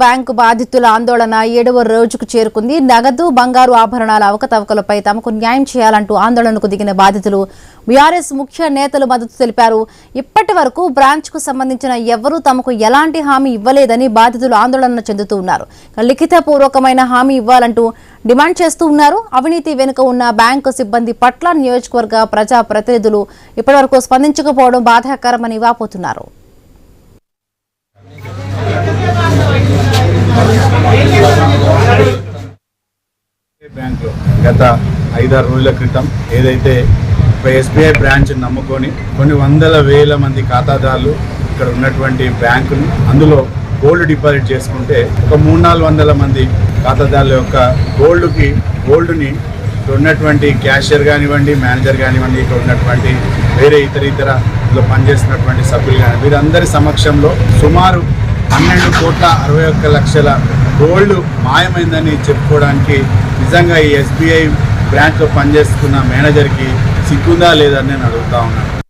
Bank బాధితుల ఆందోళన 7వ రోజుకు చేరుకుంది. నగదు బంగారు ఆభరణాల అవకతవకలపై తమకు న్యాయం చేయాలంటూ ఆందోళనకు దిగిన బాధితులు బీఆర్ఎస్ ముఖ్య నేతలు మద్దతు తెలిపారు. ఇప్పటి వరకు బ్రాంచ్ కు సంబంధించిన ఎవరూ తమకు ఎలాంటి హామీ ఇవ్వలేదని బాధితులు ఆందోళన చెందుతూ ఉన్నారు. లిఖితపూర్వకమైన హామీ ఇవ్వాలంటూ డిమాండ్ చేస్తూ ఉన్నారు. అవినీతి వెనుక ఉన్న బ్యాంకు సిబ్బంది పట్ల నియోజకవర్గ ప్రజా ప్రతినిధులు ఇప్పటివరకు స్పందించకపోవడం బాధాకరమని వాపోతున్నారు. బ్యాంకులో గత 5-6 రోజుల క్రితం ఏదైతే ఎస్బీఐ బ్రాంచ్ నమ్ముకొని కొన్ని వందల వేల మంది ఖాతాదారులు ఇక్కడ ఉన్నటువంటి బ్యాంకుని అందులో గోల్డ్ డిపాజిట్ చేసుకుంటే ఒక 300-400 మంది ఖాతాదారుల యొక్క గోల్డ్ని ఇక్కడ ఉన్నటువంటి క్యాషియర్ కానివ్వండి, మేనేజర్ కానివ్వండి, ఇక్కడ ఉన్నటువంటి వేరే ఇతర పనిచేస్తున్నటువంటి సభ్యులు కానీ వీరందరి సమక్షంలో సుమారు 12,61,00,000 గోల్డ్ మాయమైందని చెప్పుకోవడానికి నిజంగా ఈ ఎస్బీఐ బ్రాంచ్లో పనిచేస్తున్న మేనేజర్కి సిగ్గుందా లేదని నేను అడుగుతా ఉన్నాను.